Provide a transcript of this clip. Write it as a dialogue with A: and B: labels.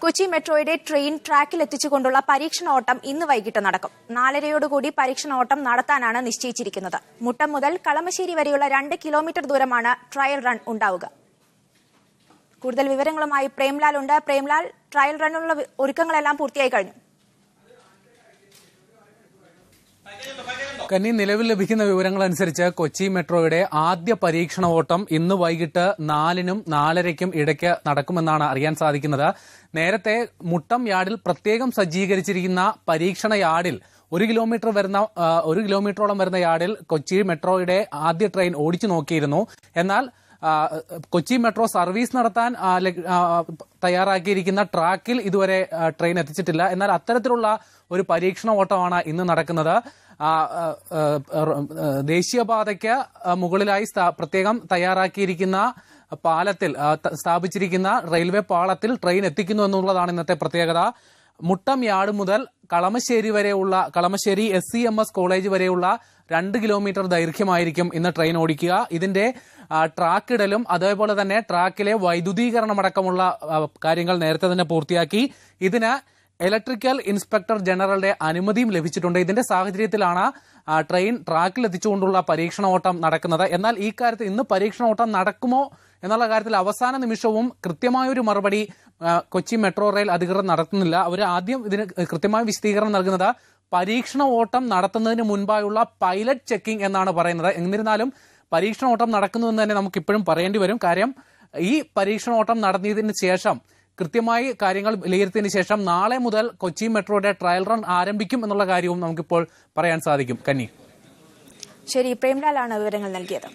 A: കൊച്ചി മെട്രോയുടെ ട്രെയിൻ ട്രാക്കിൽ എത്തിച്ചുകൊണ്ടുള്ള പരീക്ഷണ ഓട്ടം ഇന്ന് വൈകിട്ട് നടക്കും. 4:30യോടുകൂടി പരീക്ഷണ ഓട്ടം നടത്താനാണ് നിശ്ചയിച്ചിരിക്കുന്നത്. മുട്ടം മുതൽ കളമശ്ശേരി വരെയുള്ള 2 കിലോമീറ്റർ ദൂരമാണ് ട്രയൽ റൺ ഉണ്ടാവുക. കൂടുതൽ വിവരങ്ങളുമായി പ്രേംലാൽ ഉണ്ട്. പ്രേംലാൽ, ട്രയൽ റണ്ണിനുള്ള ഒരുക്കങ്ങളെല്ലാം പൂർത്തിയായി കഴിഞ്ഞു.
B: കന്നി, നിലവിൽ ലഭിക്കുന്ന വിവരങ്ങൾ അനുസരിച്ച് കൊച്ചി മെട്രോയുടെ ആദ്യ പരീക്ഷണ ഓട്ടം ഇന്ന് വൈകിട്ട് 4-നും 4:30ക്കും ഇടയ്ക്ക് നടക്കുമെന്നാണ് അറിയാൻ സാധിക്കുന്നത്. നേരത്തെ മുട്ടം യാർഡിൽ പ്രത്യേകം സജ്ജീകരിച്ചിരിക്കുന്ന പരീക്ഷണ യാർഡിൽ 1 കിലോമീറ്ററോളം വരുന്ന യാർഡിൽ കൊച്ചി മെട്രോയുടെ ആദ്യ ട്രെയിൻ ഓടിച്ചു നോക്കിയിരുന്നു. എന്നാൽ കൊച്ചി മെട്രോ സർവീസ് നടത്താൻ തയ്യാറാക്കിയിരിക്കുന്ന ട്രാക്കിൽ ഇതുവരെ ട്രെയിൻ എത്തിച്ചിട്ടില്ല. എന്നാൽ അത്തരത്തിലുള്ള ഒരു പരീക്ഷണ ഓട്ടമാണ് ഇന്ന് നടക്കുന്നത്. ദേശീയപാതയ്ക്ക് മുകളിലായി പ്രത്യേകം തയ്യാറാക്കിയിരിക്കുന്ന പാലത്തിൽ സ്ഥാപിച്ചിരിക്കുന്ന റെയിൽവേ പാളത്തിൽ ട്രെയിൻ എത്തിക്കുന്നു എന്നുള്ളതാണ് ഇന്നത്തെ പ്രത്യേകത. മുട്ടം യാർഡ് മുതൽ കളമശ്ശേരി SCMS കോളേജ് വരെയുള്ള 2 കിലോമീറ്റർ ദൈർഘ്യമായിരിക്കും ഇന്ന് ട്രെയിൻ ഓടിക്കുക. ഇതിന്റെ ട്രാക്കിടലും അതേപോലെ തന്നെ ട്രാക്കിലെ വൈദ്യുതീകരണമടക്കമുള്ള കാര്യങ്ങൾ നേരത്തെ തന്നെ പൂർത്തിയാക്കി. ഇതിന് ഇലക്ട്രിക്കൽ ഇൻസ്പെക്ടർ ജനറലുടെ അനുമതിയും ലഭിച്ചിട്ടുണ്ട്. ഇതിന്റെ സാഹചര്യത്തിലാണ് ട്രെയിൻ ട്രാക്കിൽ എത്തിച്ചുകൊണ്ടുള്ള പരീക്ഷണ ഓട്ടം നടക്കുന്നത്. എന്നാൽ ഈ കാര്യത്തിൽ ഇന്ന് പരീക്ഷണ ഓട്ടം നടക്കുമോ എന്നുള്ള കാര്യത്തിൽ അവസാന നിമിഷവും കൃത്യമായൊരു മറുപടി കൊച്ചി മെട്രോ റെയിൽ അധികൃതർ നടത്തുന്നില്ല. അവർ ആദ്യം ഇതിന് കൃത്യമായ വിശദീകരണം നൽകുന്നത് പരീക്ഷണ ഓട്ടം നടത്തുന്നതിന് മുൻപായുള്ള പൈലറ്റ് ചെക്കിംഗ് എന്നാണ് പറയുന്നത്. എന്നിരുന്നാലും പരീക്ഷണ ഓട്ടം നടക്കുന്നുവെന്ന് തന്നെ നമുക്ക് ഇപ്പോഴും പറയേണ്ടി വരും. കാര്യം ഈ പരീക്ഷണ ഓട്ടം നടത്തിയതിന് ശേഷം കൃത്യമായി കാര്യങ്ങൾ വിലയിരുത്തിയതിനു ശേഷം നാളെ മുതൽ കൊച്ചി മെട്രോയുടെ ട്രയൽ റൺ ആരംഭിക്കും എന്നുള്ള കാര്യവും നമുക്കിപ്പോൾ പറയാൻ സാധിക്കും. കന്നി,
A: ശരി, പ്രേംലാലാണ് വിവരങ്ങൾ നൽകിയത്.